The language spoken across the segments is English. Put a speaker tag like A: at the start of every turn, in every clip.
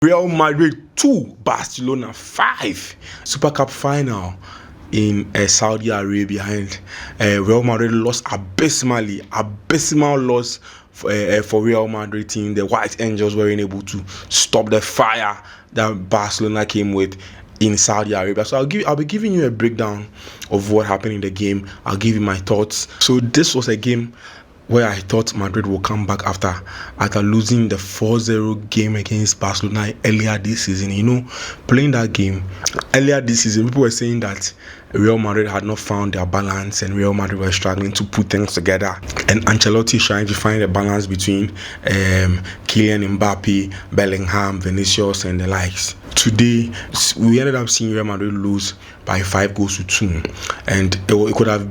A: Real Madrid 2, Barcelona 5. Super Cup final in Saudi Arabia, and Real Madrid lost abysmally. Abysmal loss for Real Madrid team. The White Angels weren't able to stop the fire that Barcelona came with in Saudi Arabia. So I'll be giving you a breakdown of what happened in the game. I'll give you my thoughts. So this was a game where I thought Madrid will come back after losing the 4-0 game against Barcelona earlier this season. You know, playing that game earlier this season, people were saying that Real Madrid had not found their balance and Real Madrid were struggling to put things together. And Ancelotti is trying to find a balance between Kylian, Mbappé, Bellingham, Vinicius and the likes. Today, we ended up seeing Real Madrid lose by 5-2, and it could have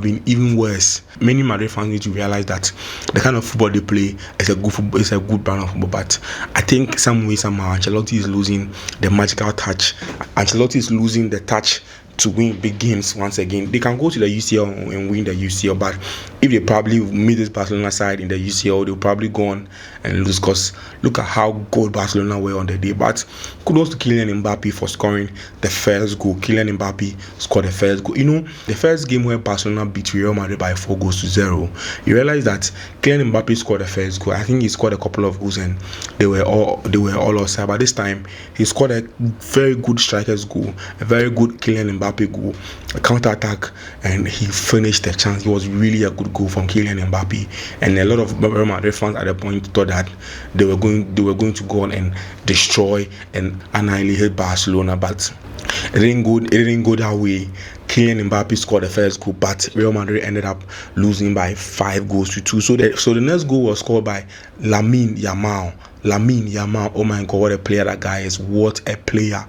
A: been even worse. Many Madrid fans need to realize that the kind of football they play is a good brand of football. But I think some way somehow Ancelotti is losing the magical touch. Ancelotti is losing the touch to win big games once again. They can go to the UCL and win the UCL, but if they probably meet this Barcelona side in the UCL, they'll probably go on and lose, because look at how good Barcelona were on the day. But kudos to Kylian Mbappé for scoring the first goal. Kylian Mbappé scored the first goal. You know, the first game where Barcelona beat Real Madrid by 4-0, you realize that Kylian Mbappé scored the first goal. I think he scored a couple of goals and they were all offside. But this time he scored a very good striker's goal, a very good Kylian Mbappé goal, a counter attack, and he finished the chance. It was really a good goal from Kylian Mbappé, and a lot of Real Madrid fans at the point thought that they were going to go on and destroy and annihilate Barcelona, but it didn't go that way. Kylian Mbappé scored the first goal, but Real Madrid ended up losing by 5-2. So the next goal was scored by Lamine Yamal. Oh my God, what a player that guy is! What a player!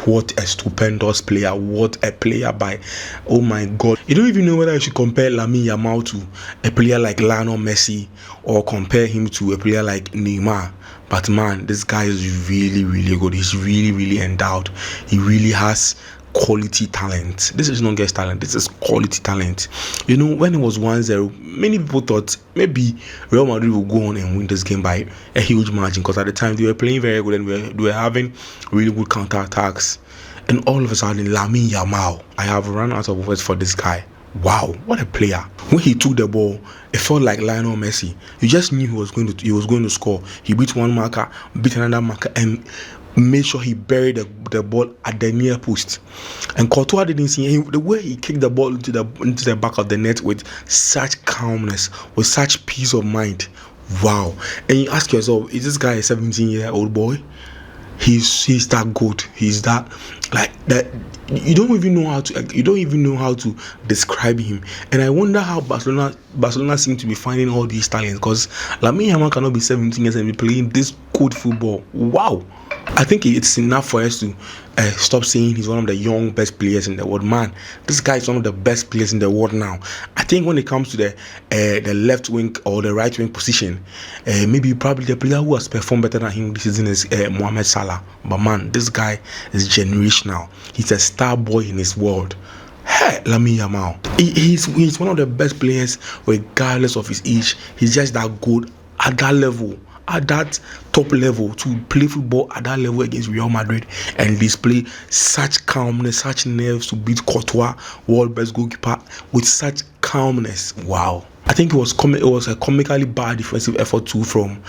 A: What a stupendous player! What a player by! Oh my God! You don't even know whether you should compare Lamine Yamal to a player like Lionel Messi or compare him to a player like Neymar. But man, this guy is really, really good. He's really, really endowed. He really has quality talent. This is not just talent, this is quality talent. You know, when it was 1-0, many people thought maybe Real Madrid will go on and win this game by a huge margin, because at the time they were playing very good and they were having really good counter attacks. And all of a sudden, Lamine Yamal, I have run out of words for this guy. Wow, what a player! When he took the ball, it felt like Lionel Messi. You just knew he was going to score. He beat one marker, beat another marker, and made sure he buried the ball at the near post. And Courtois didn't see him. The way he kicked the ball into the back of the net with such calmness, with such peace of mind. Wow! And you ask yourself, is this guy a 17-year-old boy? He's that good. He's that, like that. You don't even know how to describe him. And I wonder how Barcelona seem to be finding all these talents, because Lamine Yamal cannot be 17 years and be playing this good football. Wow! I think it's enough for us to stop saying he's one of the young best players in the world. Man, this guy is one of the best players in the world now. I think when it comes to the left wing or the right wing position, maybe probably the player who has performed better than him this season is Mohamed Salah. But man, this guy is generational. He's a star boy in his world. Hey, Lamine Yamal. He's one of the best players regardless of his age. He's just that good at that level. At that top level, to play football at that level against Real Madrid and display such calmness, such nerves, to beat Courtois, world best goalkeeper, with such calmness. Wow! I think it was a comically bad defensive effort too from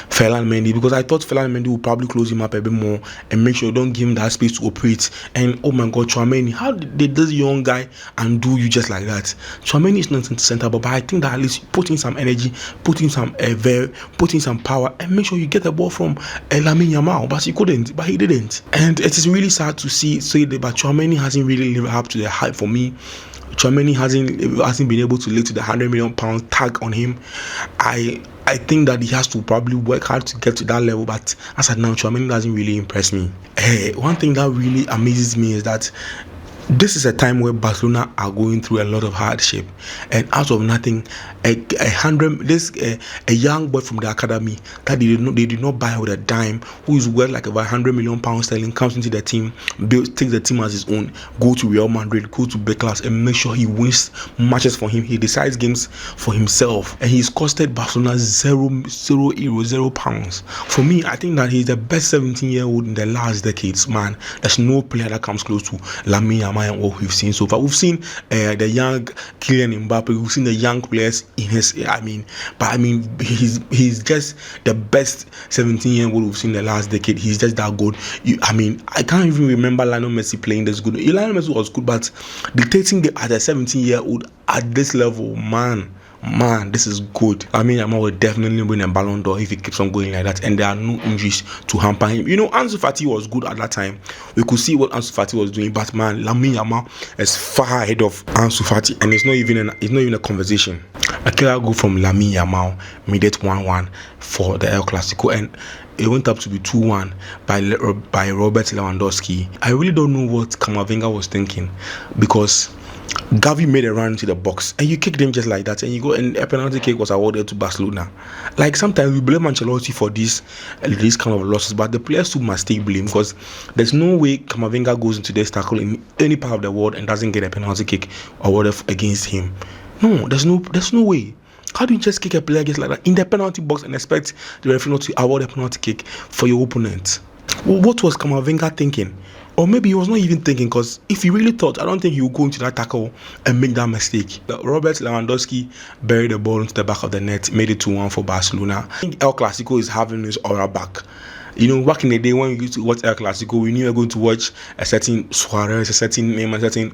A: Ferland Mendy, because I thought Ferland Mendy would probably close him up a bit more and make sure you don't give him that space to operate. And oh my God, Tchouaméni, how did this young guy undo you just like that? Tchouaméni is not in the center, but I think that at least put in some energy, put in some power, and make sure you get the ball from Lamine Yamal. But he couldn't, but he didn't. And it is really sad to say that, but Tchouaméni hasn't really lived up to the hype for me. Tchouaméni hasn't been able to live to the £100 million tag on him. I think that he has to probably work hard to get to that level, but as of now, Tchouaméni doesn't really impress me. One thing that really amazes me is that This is a time where Barcelona are going through a lot of hardship, and out of nothing, a young boy from the academy that they did not buy with a dime, who is worth like about £100 million sterling, comes into the team, takes the team as his own, go to Real Madrid, go to big class, and make sure he wins matches for him. He decides games for himself, and he's costed Barcelona £0. For me, I think that he's the best 17-year-old in the last decades. Man, there's no player that comes close to Lamine Yamal and what we've seen so far. We've seen the young Kylian Mbappé. We've seen the young players in his. He's just the best 17-year-old we've seen in the last decade. He's just that good. I can't even remember Lionel Messi playing this good. Lionel Messi was good, but dictating as a 17-year-old at this level, man, this is good. Yamal will definitely win a Ballon d'Or if he keeps on going like that, and there are no injuries to hamper him. Ansu Fati was good at that time. We could see what Ansu Fati was doing, but man, Lamine Yamal is far ahead of Ansu Fati, and it's not even a conversation. A clear goal from Lamine Yamal made it 1-1 for the El Clasico, and it went up to be 2-1 by Robert Lewandowski. I really don't know what Camavinga was thinking, because Gavi made a run to the box and you kicked him just like that, and you go, and a penalty kick was awarded to Barcelona. Like, sometimes we blame Ancelotti for these kind of losses, but the players too must take blame, because there's no way Camavinga goes into this tackle in any part of the world and doesn't get a penalty kick awarded against him. No, there's no way. How do you just kick a player against like that in the penalty box and expect the referee not to award a penalty kick for your opponent? What was Camavinga thinking? Or maybe he was not even thinking, because if he really thought, I don't think he would go into that tackle and make that mistake. Robert Lewandowski buried the ball into the back of the net, made it 2-1 for Barcelona. I think El Clasico is having his aura back. Back in the day when we used to watch El Clasico, we knew we were going to watch a certain Suarez, a certain Neymar, a certain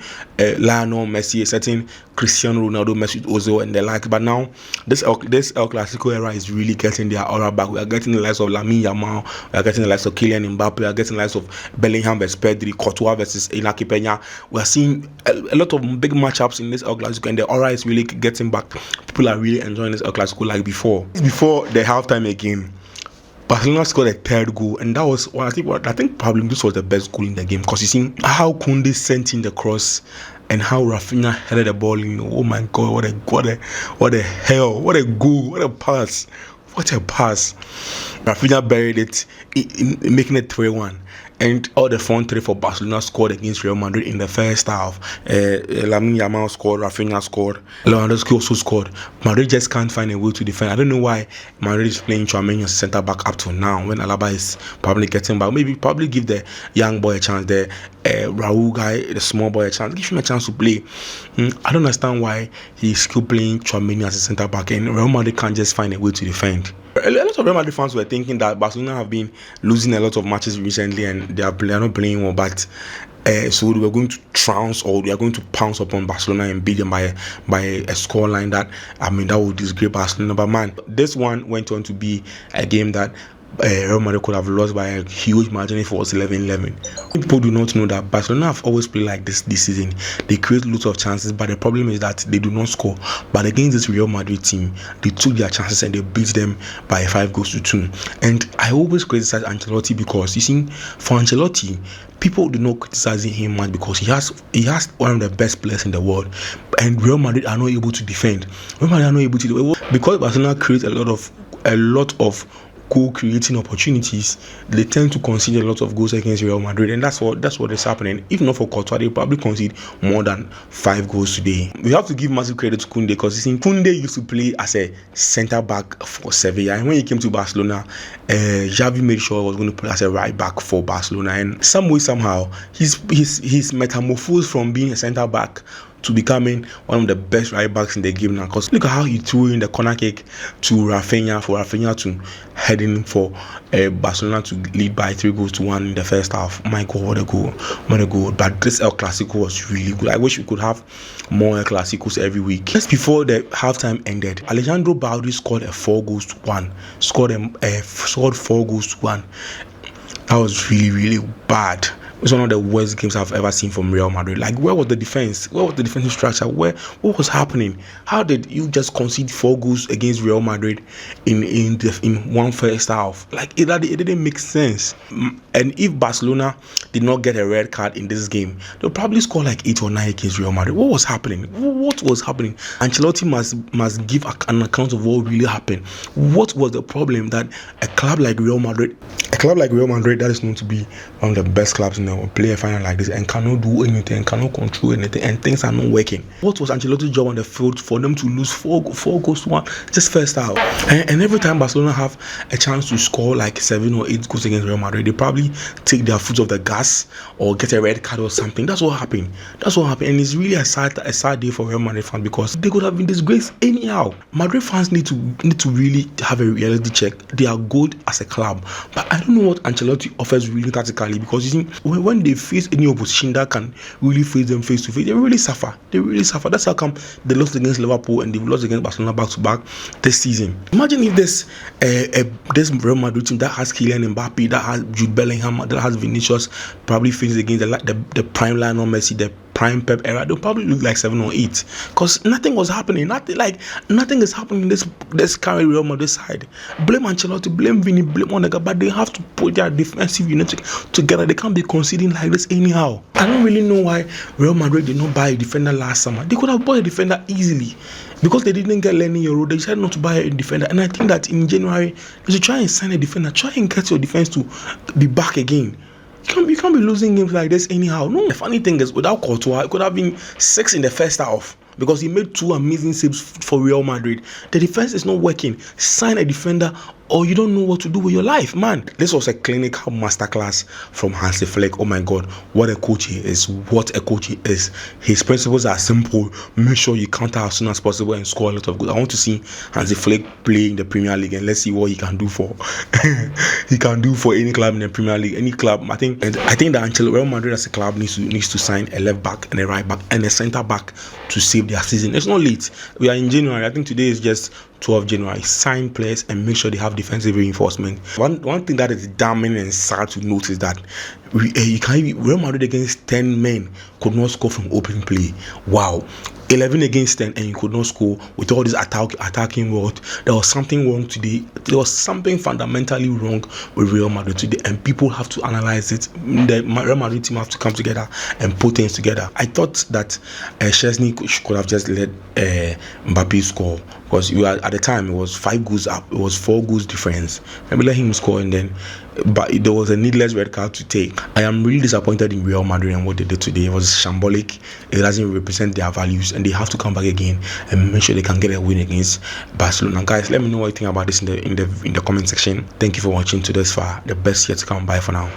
A: Lionel Messi, a certain Cristiano Ronaldo, Mesut Ozil, and the like. But now, this El Clasico era is really getting their aura back. We are getting the likes of Lamine Yamal, we are getting the likes of Kylian Mbappé, we are getting the likes of Bellingham versus Pedri, Courtois versus Inaki Peña. We are seeing a lot of big matchups in this El Clasico, and the aura is really getting back. People are really enjoying this El Clasico like before. Before the halftime again, Barcelona scored a third goal, and that was I think probably this was the best goal in the game, because you see how Koundé sent in the cross and how Rafinha headed the ball in. Oh my God, what a hell, what a goal, what a pass. Rafinha buried it, making it 3-1. And all the front three for Barcelona scored against Real Madrid in the first half. Lamine Yamal scored, Rafinha scored, Lewandowski also scored. Madrid just can't find a way to defend. I don't know why Madrid is playing Tchouaméni as centre back up to now, when Alaba is probably getting back. Probably give the young boy a chance, the Raul guy, the small boy, a chance. Give him a chance to play. I don't understand why he's still playing Tchouaméni as a centre back, and Real Madrid can't just find a way to defend. A lot of Real Madrid fans were thinking that Barcelona have been losing a lot of matches recently and they are not playing well, but so we were going to trounce, or we are going to pounce upon Barcelona and beat them by a scoreline that that would disgrace Barcelona. But man, this one went on to be a game that Real Madrid could have lost by a huge margin if it was 11-11. People do not know that Barcelona have always played like this season. They create lots of chances, but the problem is that they do not score. But against this Real Madrid team, they took their chances and they beat them by 5-2. And I always criticize Ancelotti, because you see, for Ancelotti, people do not criticize him much because he has one of the best players in the world, and Real Madrid are not able to defend. Real Madrid are not able to do it because Barcelona creates a lot of goal creating opportunities. They tend to concede a lot of goals against Real Madrid, and that's what is happening. If not for Courtois, they probably concede more than 5 goals today. We have to give massive credit to Koundé, because you see, Koundé used to play as a centre back for Sevilla, and when he came to Barcelona, Xavi made sure he was going to play as a right back for Barcelona, and somehow he's metamorphosed from being a centre back to becoming one of the best right backs in the game now. Because look at how he threw in the corner kick to Rafinha, for Rafinha to head in for Barcelona to lead by 3-1 in the first half. My God, what a goal. But this El Clasico was really good. I wish we could have more El Clasicos every week. Just before the halftime ended, Alejandro Balde scored 4-1. Scored 4-1. That was really, really bad. It's one of the worst games I've ever seen from Real Madrid. Like, where was the defense? Where was the defensive structure? What was happening? How did you just concede 4 goals against Real Madrid in one first half? Like, it didn't make sense. And if Barcelona did not get a red card in this game, they'll probably score like 8 or 9 against Real Madrid. What was happening? What was happening? Ancelotti must give an account of what really happened. What was the problem that a club like Real Madrid that is known to be one of the best clubs in the world, play a final like this and cannot do anything, cannot control anything, and things are not working? What was Ancelotti's job on the field for them to lose 4 goals to 1 just first half? And every time Barcelona have a chance to score like 7 or 8 goals against Real Madrid, they probably take their foot off the gas or get a red card or something. That's what happened. And it's really a sad day for Real Madrid fans, because they could have been disgraced anyhow. Madrid fans need to really have a reality check. They are good as a club, but I don't know what Ancelotti offers really tactically, because you see, when they face any opposition that can really face them face to face, they really suffer. That's how come they lost against Liverpool and they lost against Barcelona back to back this season. Imagine if this Real Madrid team that has Kylian, Mbappé, that has Jude Bellingham, that has Vinicius, probably faces against the prime Lionel Messi, the prime Pep era, they'll probably look like 7 or 8, because nothing was happening. Nothing is happening in this current Real Madrid side. Blame Ancelotti, blame Vini, blame Onega, but they have to put their defensive unit together. They can't be conceding like this anyhow. I don't really know why Real Madrid did not buy a defender last summer. They could have bought a defender easily, because they didn't get Lamine Yamal. They decided not to buy a defender, and I think that in January they should try and sign a defender. Try and get your defense to be back again. You can't be losing games like this anyhow. No, the funny thing is, without Courtois, it could have been 6 in the first half, because he made 2 amazing saves for Real Madrid. The defense is not working. Sign a defender, or you don't know what to do with your life, man. This was a clinical masterclass from Hansi Flick. Oh my God, what a coach he is. His principles are simple. Make sure you counter as soon as possible and score a lot of goals. I want to see Hansi Flick play in the Premier League, and let's see what he can do for any club in the Premier League, any club. I think that Real Madrid as a club needs to sign a left back and a right back and a centre back to save their season. It's not late. We are in January. I think today is just 12th January. Sign players and make sure they have defensive reinforcement. One thing that is damning and sad to note is that Real Madrid against 10 men could not score from open play. Wow. 11 against 10 and you could not score with all this attacking world. There was something wrong today. There was something fundamentally wrong with Real Madrid today, and people have to analyze it. The Real Madrid team have to come together and put things together. I thought that Szczesny could have just let Mbappé score, because at the time it was 5 goals up. It was 4 goals difference. Maybe let him score, and then but there was a needless red card to take. I am really disappointed in Real Madrid and what they did today. It was shambolic. It doesn't represent their values, and they have to come back again and make sure they can get a win against Barcelona. Guys, let me know what you think about this in the comment section. Thank you for watching to this far. The best yet to come. Bye for now.